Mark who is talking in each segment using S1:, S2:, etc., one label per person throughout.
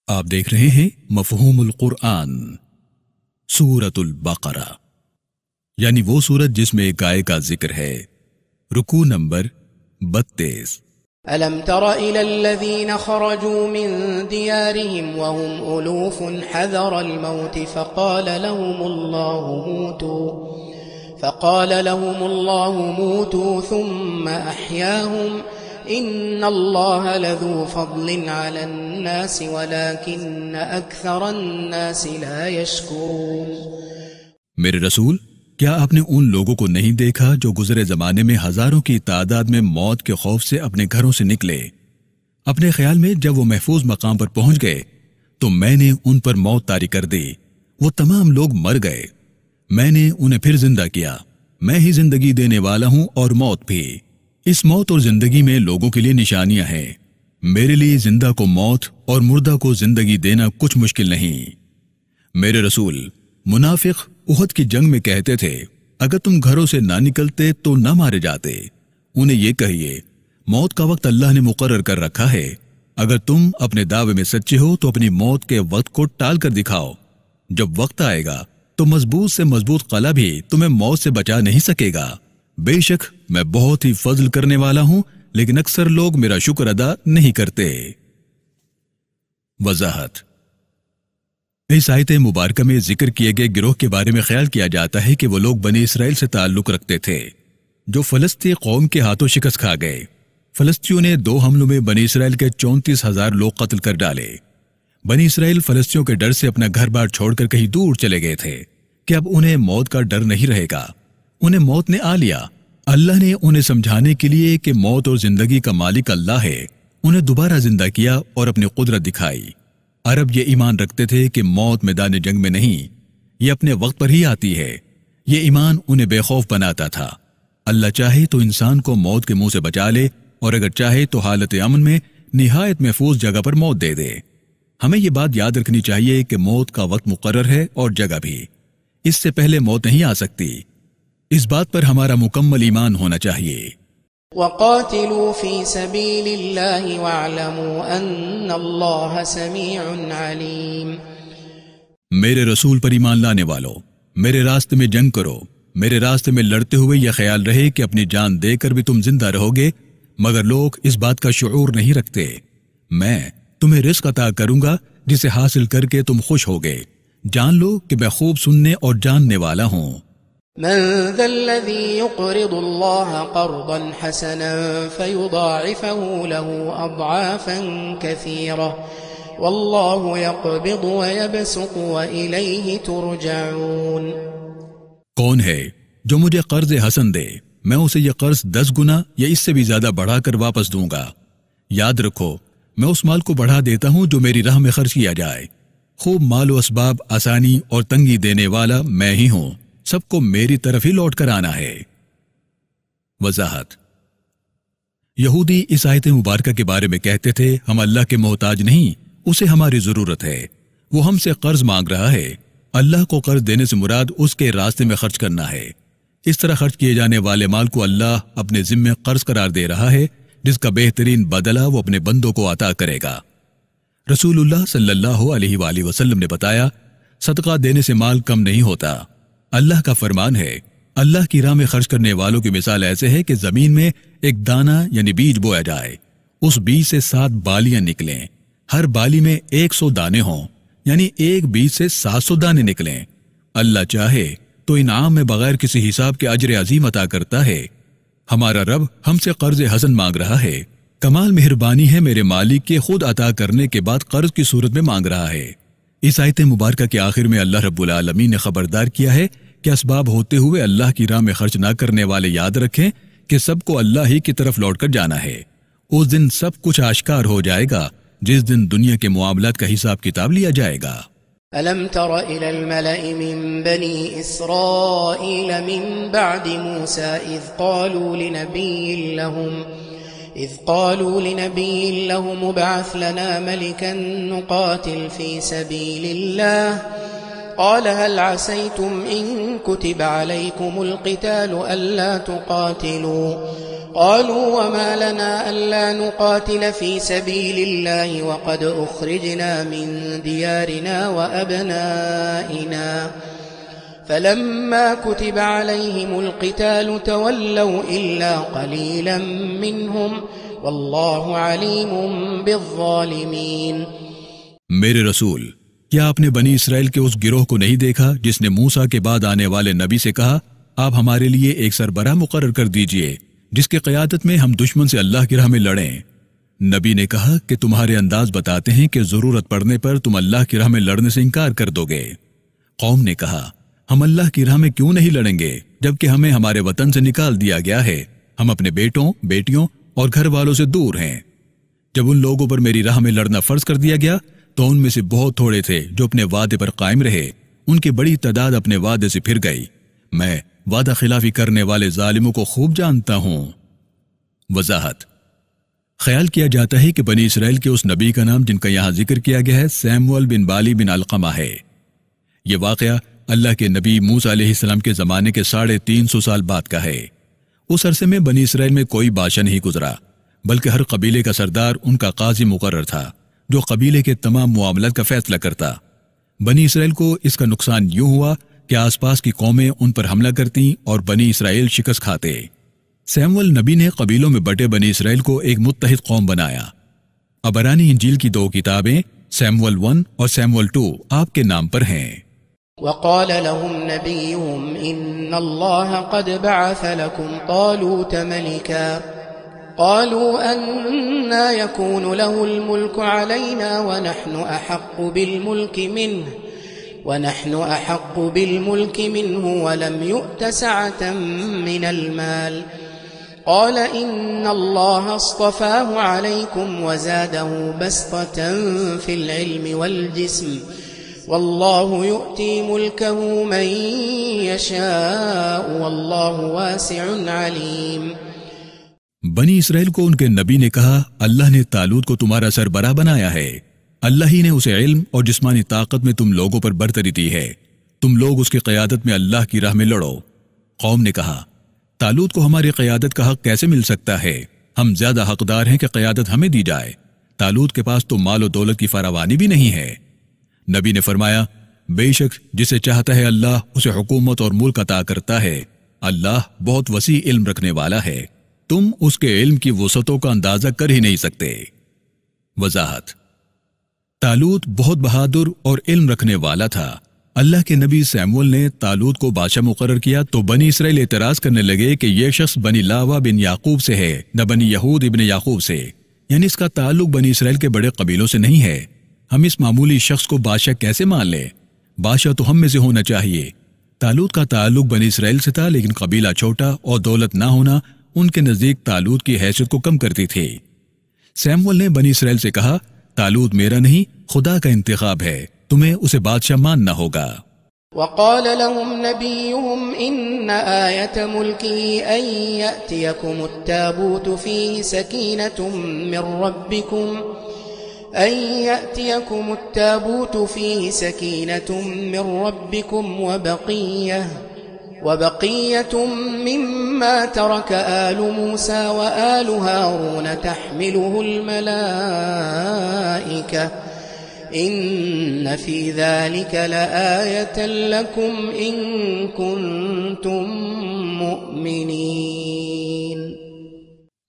S1: آپ دیکھ رہے ہیں مفہوم القرآن، سورۃ البقرہ، یعنی وہ سورت جس میں ایک آیے کا ذکر ہے۔ رکوع نمبر 32۔
S2: أَلَمْ تَرَ إِلَى الَّذِينَ خَرَجُوا مِن دِيَارِهِمْ وَهُمْ أُلُوفٌ حَذَرَ الْمَوْتِ فَقَالَ لَهُمُ اللَّهُ مُوتُوا ثُمَّ أَحْيَاهُمْ إِنَّ اللَّهَ لَذُو فَضْلٍ عَلَى النَّاسِ وَلَكِنَّ أَكْثَرَ النَّاسِ لَا يَشْكُرُونَ۔
S1: میرے رسول، کیا آپ نے ان لوگوں کو نہیں دیکھا جو گزرے زمانے میں ہزاروں کی تعداد میں موت کے خوف سے اپنے گھروں سے نکلے؟ اپنے خیال میں جب وہ محفوظ مقام پر پہنچ گئے تو میں نے ان پر موت طاری کر دی، وہ تمام لوگ مر گئے، میں نے انہیں پھر زندہ کیا، میں ہی زندگی دینے والا ہوں اور موت بھی۔ اس موت اور زندگی میں لوگوں کے لیے نشانیاں ہیں، میرے لیے زندہ کو موت اور مردہ کو زندگی دینا کچھ مشکل نہیں۔ میرے رسول، منافق احد کی جنگ میں کہتے تھے اگر تم گھروں سے نہ نکلتے تو نہ مارے جاتے۔ انہیں یہ کہیے موت کا وقت اللہ نے مقرر کر رکھا ہے، اگر تم اپنے دعوے میں سچے ہو تو اپنی موت کے وقت کو ٹال کر دکھاؤ، جب وقت آئے گا تو مضبوط سے مضبوط قلعہ بھی تمہیں موت سے بچا نہیں سکے گا۔ بے شک میں بہت ہی فضل کرنے والا ہوں، لیکن اکثر لوگ میرا شکر ادا نہیں کرتے۔ وضاحت۔ اس آیت مبارکہ میں ذکر کیے گئے گروہ کے بارے میں خیال کیا جاتا ہے کہ وہ لوگ بنی اسرائیل سے تعلق رکھتے تھے جو فلسطین قوم کے ہاتھوں شکست کھا گئے۔ فلسطینیوں نے 2 حملوں میں بنی اسرائیل کے 34,000 لوگ قتل کر ڈالے۔ بنی اسرائیل فلسطینیوں کے ڈر سے اپنا گھر بار چھوڑ کر کہیں دور چلے گئے تھے کہ اب انہیں موت کا ڈر نہیں رہے گا، انہیں موت نے آ لیا۔ اللہ نے انہیں سمجھانے کے لیے کہ موت اور زندگی کا مالک اللہ ہے، انہیں دوبارہ زندہ کیا اور اپنی قدرت دکھائی۔ عرب یہ ایمان رکھتے تھے کہ موت میدان جنگ میں نہیں، یہ اپنے وقت پر ہی آتی ہے۔ یہ ایمان انہیں بے خوف بناتا تھا۔ اللہ چاہے تو انسان کو موت کے منہ سے بچا لے، اور اگر چاہے تو حالت امن میں نہایت محفوظ جگہ پر موت دے دے۔ ہمیں یہ بات یاد رکھنی چاہیے کہ موت کا وقت مقرر ہے اور جگہ بھی، اس سے پہلے موت نہیں آ سکتی۔ اس بات پر ہمارا مکمل ایمان ہونا چاہیے۔
S2: وَقَاتِلُوا فِي سَبِيلِ اللَّهِ وَاعْلَمُوا أَنَّ اللَّهَ سَمِيعٌ عَلِيمٌ۔
S1: میرے رسول پر ایمان لانے والو، میرے راستے میں جنگ کرو، میرے راستے میں لڑتے ہوئے یہ خیال رہے کہ اپنی جان دے کر بھی تم زندہ رہو گے، مگر لوگ اس بات کا شعور نہیں رکھتے۔ میں تمہیں رزق عطا کروں گا جسے حاصل کر کے تم خوش ہوگے، جان لو کہ میں خوب سننے اور جاننے والا ہوں۔
S2: من ذا الذي يقرض الله قرضا حسنا فيضاعفه له أضعافا كثيرة والله يقبض ويبسط وإليه ترجعون۔
S1: کون ہے جو مجھے قرض حسن دے، میں اسے یہ قرض 10 گنا یا اس سے بھی زیادہ بڑھا کر واپس دوں گا۔ یاد رکھو، میں اس مال کو بڑھا دیتا ہوں جو میری راہ میں خرچ کیا جائے۔ خوب مال و اسباب، آسانی اور تنگی دینے والا میں ہی ہوں، سب کو میری طرف ہی لوٹ کر آنا ہے۔ وضاحت۔ یہودی اس آیت مبارکہ کے بارے میں کہتے تھے ہم اللہ کے محتاج نہیں، اسے ہماری ضرورت ہے، وہ ہم سے قرض مانگ رہا ہے۔ اللہ کو قرض دینے سے مراد اس کے راستے میں خرچ کرنا ہے۔ اس طرح خرچ کیے جانے والے مال کو اللہ اپنے ذمے قرض قرار دے رہا ہے، جس کا بہترین بدلہ وہ اپنے بندوں کو عطا کرے گا۔ رسول اللہ صلی اللہ علیہ وآلہ وسلم نے بتایا صدقہ دینے سے مال کم نہیں ہوتا۔ اللہ کا فرمان ہے اللہ کی راہ میں خرچ کرنے والوں کی مثال ایسے ہے کہ زمین میں ایک دانہ یعنی بیج بویا جائے، اس بیج سے 7 بالیاں نکلیں، ہر بالی میں 100 دانے ہوں، یعنی ایک بیج سے 700 دانے نکلیں۔ اللہ چاہے تو انعام میں بغیر کسی حساب کے اجر عظیم عطا کرتا ہے۔ ہمارا رب ہم سے قرض حسن مانگ رہا ہے، کمال مہربانی ہے میرے مالک کے خود عطا کرنے کے بعد قرض کی صورت میں مانگ رہا ہے۔ اس آیت مبارکہ کے آخر میں اللہ رب العالمین نے خبردار کیا ہے کہ اسباب ہوتے ہوئے اللہ کی راہ میں خرچ نہ کرنے والے یاد رکھیں کہ سب کو اللہ ہی کی طرف لوٹ کر جانا ہے۔ اس دن سب کچھ آشکار ہو جائے گا، جس دن دنیا کے معاملات کا حساب کتاب لیا جائے گا۔
S2: أَلَمْ تَرَ إِلَى الْمَلَإِ مِنْ بَنِي إِسْرَائِيلَ مِنْ بَعْدِ مُوسَى إِذْ قَالُوا لِنَبِيٍّ لَهُمُ ابْعَثْ لَنَا مَلِكًا نُقَاتِلْ فِي سَبِيلِ اللَّهِ قَالَ هَلْ عَسَيْتُمْ إِن كُتِبَ عَلَيْكُمُ الْقِتَالُ أَلَّا تُقَاتِلُوا قالوا وما لنا ألا نقاتل في سبيل الله وقد أخرجنا من ديارنا وأبنائنا فلما كتب عليهم القتال تولوا إلا قليلا منهم والله عليم بالظالمين۔
S1: میرے رسول، کیا آپ نے بنی اسرائیل کے اس گروہ کو نہیں دیکھا جس نے موسیٰ کے بعد آنے والے نبی سے کہا آپ ہمارے لیے ایک سربراہ مقرر کر دیجئے جس کی قیادت میں ہم دشمن سے اللہ کی راہ میں لڑیں۔ نبی نے کہا کہ تمہارے انداز بتاتے ہیں کہ ضرورت پڑنے پر تم اللہ کی راہ میں لڑنے سے انکار کر دو گے۔ قوم نے کہا ہم اللہ کی راہ میں کیوں نہیں لڑیں گے جبکہ ہمیں ہمارے وطن سے نکال دیا گیا ہے، ہم اپنے بیٹوں بیٹیوں اور گھر والوں سے دور ہیں۔ جب ان لوگوں پر میری راہ میں لڑنا فرض کر دیا گیا تو ان میں سے بہت تھوڑے تھے جو اپنے وعدے پر قائم رہے، ان کی بڑی تعداد اپنے وعدے سے پھر گئی۔ میں وعدہ خلافی کرنے والے ظالموں کو خوب جانتا ہوں۔ وضاحت: خیال کیا جاتا ہے کہ بنی اسرائیل کے اس نبی کا نام جن کا یہاں ذکر کیا گیا ہے سیمول بن بالی بن علقمہ ہے۔ یہ واقعہ اللہ کے نبی موسیٰ علیہ السلام کے زمانے کے 350 سال بعد کا ہے۔ اس عرصے میں بنی اسرائیل میں کوئی بادشاہ نہیں گزرا، بلکہ ہر قبیلے کا سردار ان کا قاضی مقرر تھا جو قبیلے کے تمام معاملات کا فیصلہ کرتا۔ بنی اسرائیل کو اس کا نقصان یوں ہوا کہ آس پاس کی قومیں ان پر حملہ کرتیں اور بنی اسرائیل شکست کھاتے۔ سیمول نبی نے قبیلوں میں بٹے بنی اسرائیل کو ایک متحد قوم بنایا۔ عبرانی انجیل کی 2 کتابیں سیمول 1 اور سیمول 2 آپ کے نام پر ہیں۔
S2: وقال لهم نبيهم إن الله قد بعث لكم طالوت ملكا قالوا أنا يكون له الملك علينا ونحن أحق بالملك منه ولم يؤت سعة من المال قال إن الله اصطفاه عليكم وزاده بسطة في العلم والجسم والله يؤتي ملكه من يشاء والله واسع عليم۔
S1: بنی اسرائیل کو ان کے نبی نے کہا اللہ نے طالوت کو تمہارا سربراہ بنایا ہے، اللہ ہی نے اسے علم اور جسمانی طاقت میں تم لوگوں پر برتری دی ہے، تم لوگ اس کی قیادت میں اللہ کی راہ میں لڑو۔ قوم نے کہا طالوت کو ہماری قیادت کا حق کیسے مل سکتا ہے؟ ہم زیادہ حقدار ہیں کہ قیادت ہمیں دی جائے، طالوت کے پاس تو مال و دولت کی فراوانی بھی نہیں ہے۔ نبی نے فرمایا بے شک جسے چاہتا ہے اللہ اسے حکومت اور ملک عطا کرتا ہے، اللہ بہت وسیع علم رکھنے والا ہے، تم اس کے علم کی وسعتوں کا اندازہ کر ہی نہیں سکتے۔ وضاحت: طالوت بہت بہادر اور علم رکھنے والا تھا۔ اللہ کے نبی سیمول نے طالوت کو بادشاہ مقرر کیا تو بنی اسرائیل اعتراض کرنے لگے کہ یہ شخص بنی لاوا بن یعقوب سے ہے نہ بنی یہود ابن یعقوب سے، یعنی اس کا تعلق بنی اسرائیل کے بڑے قبیلوں سے نہیں ہے، ہم اس معمولی شخص کو بادشاہ کیسے مان لیں؟ بادشاہ تو ہم میں سے ہونا چاہیے۔ طالوت کا تعلق بنی اسرائیل سے تھا، لیکن قبیلہ چھوٹا اور دولت نہ ہونا ان کے نزدیک طالوت کی حیثیت کو کم کرتی تھی۔ سیمول نے بنی اسرائیل سے کہا طالوت میرا نہیں، خدا کا انتخاب ہے، تمہیں اسے بادشاہ ماننا ہوگا۔
S2: وقال لهم نبيهم إن آية ملكه أن يأتيكم التابوت فيه سكينة من ربكم وبقية مما ترك آل موسى وآل هارون تحمله الملائكة إن في ذلك لآية لكم إن كنتم مؤمنين۔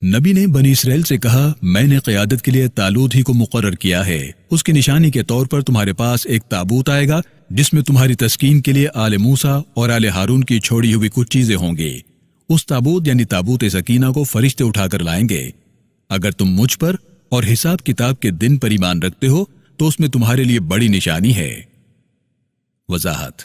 S1: نبی نے بنی اسرائیل سے کہا میں نے قیادت کے لیے طالوت ہی کو مقرر کیا ہے، اس کی نشانی کے طور پر تمہارے پاس ایک تابوت آئے گا جس میں تمہاری تسکین کے لیے آل موسیٰ اور آل ہارون کی چھوڑی ہوئی کچھ چیزیں ہوں گی۔ اس تابوت یعنی تابوت سکینہ کو فرشتے اٹھا کر لائیں گے۔ اگر تم مجھ پر اور حساب کتاب کے دن پر ایمان رکھتے ہو تو اس میں تمہارے لیے بڑی نشانی ہے۔ وضاحت: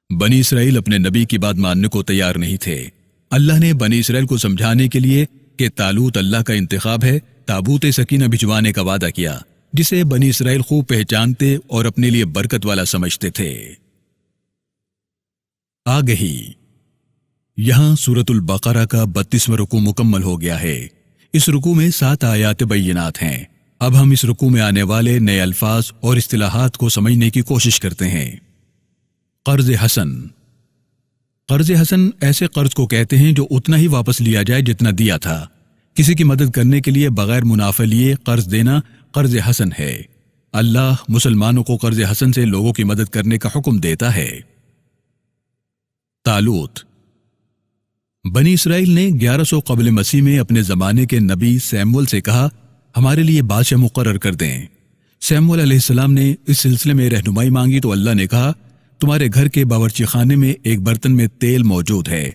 S1: بنی اسرائیل اپنے نبی کی بات ماننے کو تیار نہیں تھے۔ اللہ نے بنی اسرائیل کو سمجھانے کے لیے کہ طالوت اللہ کا انتخاب ہے تابوت سکینہ بھجوانے کا وعدہ کیا، جسے بنی اسرائیل خوب پہچانتے اور اپنے لیے برکت والا سمجھتے تھے۔ آگہی: یہاں سورۃ البقرہ کا 32واں رکوع مکمل ہو گیا ہے۔ اس رکوع میں 7 آیات بینات ہیں۔ اب ہم اس رکوع میں آنے والے نئے الفاظ اور اصطلاحات کو سمجھنے کی کوشش کرتے ہیں۔ قرض حسن قرض حسن ایسے قرض کو کہتے ہیں جو اتنا ہی واپس لیا جائے جتنا دیا تھا۔ کسی کی مدد کرنے کے لیے بغیر منافع لیے قرض دینا قرض حسن ہے۔ اللہ مسلمانوں کو قرض حسن سے لوگوں کی مدد کرنے کا حکم دیتا ہے۔ طالوت۔ بنی اسرائیل نے 1100 قبل مسیح میں اپنے زمانے کے نبی سیمول سے کہا، ہمارے لیے بادشاہ مقرر کر دیں۔ سیمول علیہ السلام نے اس سلسلے میں رہنمائی مانگی تو اللہ نے کہا، تمہارے گھر کے باورچی خانے میں ایک برتن میں تیل موجود ہے،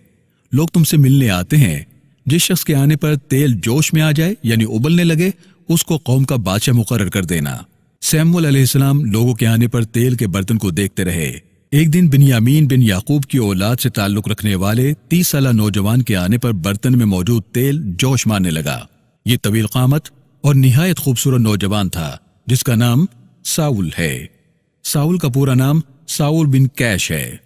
S1: لوگ تم سے ملنے آتے ہیں، جس شخص کے آنے پر تیل جوش میں آ جائے یعنی ابلنے لگے اس کو قوم کا بادشاہ مقرر کر دینا۔ سیمول علیہ السلام لوگوں کے آنے پر تیل کے برتن کو دیکھتے رہے۔ ایک دن بنیامین بن یعقوب کی اولاد سے تعلق رکھنے والے 30 سالہ نوجوان کے آنے پر برتن میں موجود تیل جوش مارنے لگا۔ یہ طویل قامت اور نہایت خوبصورت نوجوان تھا جس کا نام ساؤل ہے۔ ساؤل کا پورا نام ساؤل بن کیش ہے۔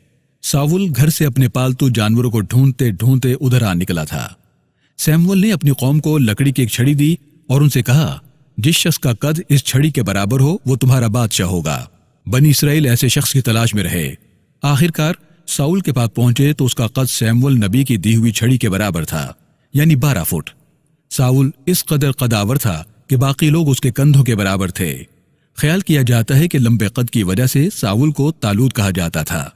S1: ساؤل گھر سے اپنے پالتو جانوروں کو ڈھونڈتے ڈھونڈتے ادھر آ نکلا تھا۔ سیمول نے اپنی قوم کو لکڑی کی ایک چھڑی دی اور ان سے کہا، جس شخص کا قد اس چھڑی کے برابر ہو وہ تمہارا بادشاہ ہوگا۔ بنی اسرائیل ایسے شخص کی تلاش میں رہے۔ آخرکار ساؤل کے پاس پہنچے تو اس کا قد سیمول نبی کی دی ہوئی چھڑی کے برابر تھا، یعنی 12 فٹ۔ ساؤل اس قدر قداور تھا کہ باقی لوگ اس کے کندھوں کے برابر تھے۔ خیال کیا جاتا ہے کہ لمبے قد کی وجہ سے ساؤل کو طالوت کہا جاتا تھا۔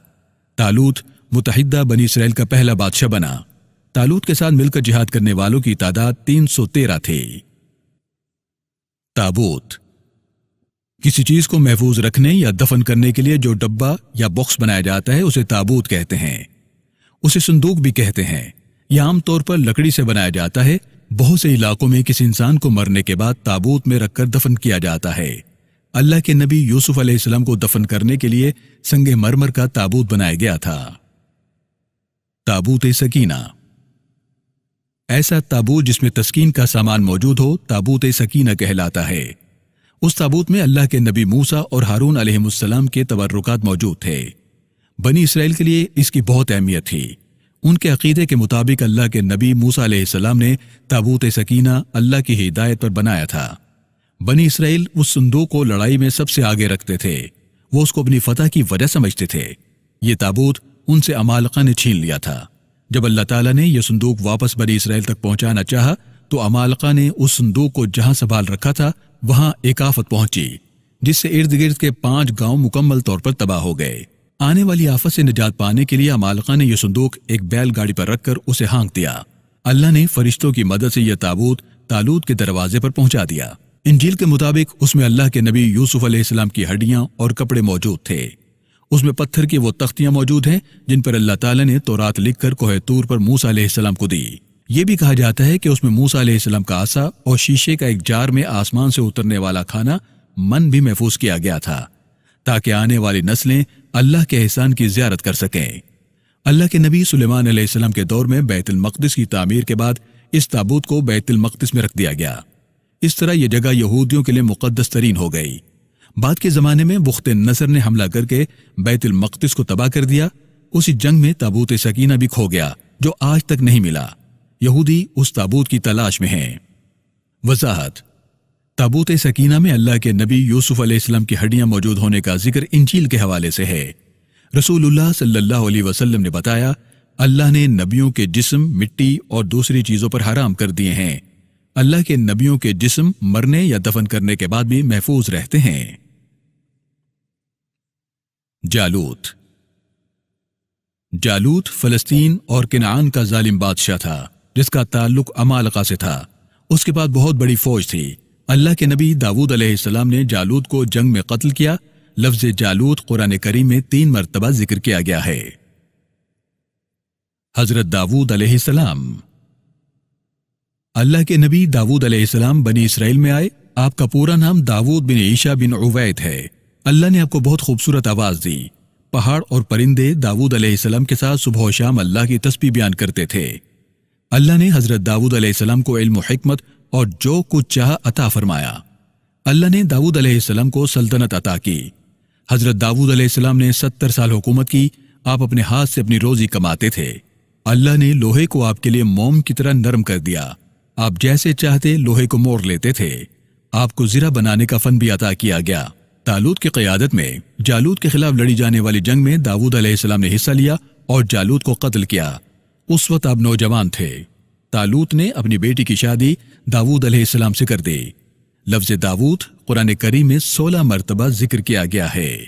S1: طالوت متحدہ بنی اسرائیل کا پہلا بادشاہ بنا۔ طالوت کے ساتھ مل کر جہاد کرنے والوں کی تعداد 313 تھی۔ تابوت۔ کسی چیز کو محفوظ رکھنے یا دفن کرنے کے لیے جو ڈبہ یا باکس بنایا جاتا ہے اسے تابوت کہتے ہیں۔ اسے صندوق بھی کہتے ہیں۔ یہ عام طور پر لکڑی سے بنایا جاتا ہے۔ بہت سے علاقوں میں کسی انسان کو مرنے کے بعد تابوت میں رکھ کر دفن کیا جاتا ہے۔ اللہ کے نبی یوسف علیہ السلام کو دفن کرنے کے لیے سنگ مرمر کا تابوت بنایا گیا تھا۔ تابوت سکینہ۔ ایسا تابوت جس میں تسکین کا سامان موجود ہو تابوت سکینہ کہلاتا ہے۔ اس تابوت میں اللہ کے نبی موسیٰ اور ہارون علیہ السلام کے تبرکات موجود تھے۔ بنی اسرائیل کے لیے اس کی بہت اہمیت تھی۔ ان کے عقیدے کے مطابق اللہ کے نبی موسیٰ علیہ السلام نے تابوت سکینہ اللہ کی ہدایت پر بنایا تھا۔ بنی اسرائیل اس صندوق کو لڑائی میں سب سے آگے رکھتے تھے۔ وہ اس کو اپنی فتح کی وجہ سمجھتے تھے۔ یہ تابوت ان سے عمالقہ نے چھین لیا تھا۔ جب اللہ تعالیٰ نے یہ صندوق واپس بنی اسرائیل تک پہنچانا چاہا تو عمالقہ نے اس صندوق کو جہاں سنبھال رکھا تھا وہاں ایک آفت پہنچی جس سے ارد گرد کے 5 گاؤں مکمل طور پر تباہ ہو گئے۔ آنے والی آفت سے نجات پانے کے لیے عمالقہ نے یہ صندوق ایک بیل گاڑی پر رکھ کر اسے ہانک دیا۔ اللہ نے فرشتوں کی مدد سے یہ تابوت طالوت کے دروازے پر پہنچا دیا۔ انجیل کے مطابق اس میں اللہ کے نبی یوسف علیہ السلام کی ہڈیاں اور کپڑے موجود تھے۔ اس میں پتھر کی وہ تختیاں موجود ہیں جن پر اللہ تعالیٰ نے تورات لکھ کر کوہ طور پر موسیٰ علیہ السلام کو دی۔ یہ بھی کہا جاتا ہے کہ اس میں موسیٰ علیہ السلام کا عصا اور شیشے کا ایک جار میں آسمان سے اترنے والا کھانا من بھی محفوظ کیا گیا تھا تاکہ آنے والی نسلیں اللہ کے احسان کی زیارت کر سکیں۔ اللہ کے نبی سلیمان علیہ السلام کے دور میں بیت المقدس کی تعمیر کے بعد اس تابوت کو بیت المقدس میں رکھ دیا گیا۔ اس طرح یہ جگہ یہودیوں کے لیے مقدس ترین ہو گئی۔ بعد کے زمانے میں بخت نصر نے حملہ کر کے بیت المقدس کو تباہ کر دیا۔ اسی جنگ میں تابوت سکینہ بھی کھو گیا جو آج تک نہیں ملا۔ یہودی اس تابوت کی تلاش میں ہیں۔ وضاحت: تابوت سکینہ میں اللہ کے نبی یوسف علیہ السلام کی ہڈیاں موجود ہونے کا ذکر انجیل کے حوالے سے ہے۔ رسول اللہ صلی اللہ علیہ وسلم نے بتایا، اللہ نے نبیوں کے جسم مٹی اور دوسری چیزوں پر حرام کر دیے ہیں۔ اللہ کے نبیوں کے جسم مرنے یا دفن کرنے کے بعد بھی محفوظ رہتے ہیں۔ جالوت۔ جالوت فلسطین اور کنعان کا ظالم بادشاہ تھا جس کا تعلق عمالقہ سے تھا۔ اس کے پاس بہت بڑی فوج تھی۔ اللہ کے نبی داؤد علیہ السلام نے جالوت کو جنگ میں قتل کیا۔ لفظ جالوت قرآن کریم میں 3 مرتبہ ذکر کیا گیا ہے۔ حضرت داؤد علیہ السلام۔ اللہ کے نبی داؤد علیہ السلام بنی اسرائیل میں آئے۔ آپ کا پورا نام داؤد بن عیشا بن عوید ہے۔ اللہ نے آپ کو بہت خوبصورت آواز دی۔ پہاڑ اور پرندے داؤد علیہ السلام کے ساتھ صبح و شام اللہ کی تسبیح بیان کرتے تھے۔ اللہ نے حضرت داؤد علیہ السلام کو علم و حکمت اور جو کچھ چاہا عطا فرمایا۔ اللہ نے داؤد علیہ السلام کو سلطنت عطا کی۔ حضرت داؤد علیہ السلام نے 70 سال حکومت کی۔ آپ اپنے ہاتھ سے اپنی روزی کماتے تھے۔ اللہ نے لوہے کو آپ کے لیے موم کی طرح نرم کر دیا۔ آپ جیسے چاہتے لوہے کو موڑ لیتے تھے۔ آپ کو زرہ بنانے کا فن بھی عطا کیا گیا۔ طالوت کی قیادت میں جالوت کے خلاف لڑی جانے والی جنگ میں داؤد علیہ السلام نے حصہ لیا اور جالوت کو قتل کیا۔ اس وقت آپ نوجوان تھے۔ طالوت نے اپنی بیٹی کی شادی داؤد علیہ السلام سے کر دی۔ لفظ داؤد قرآن کریم میں 16 مرتبہ ذکر کیا گیا ہے۔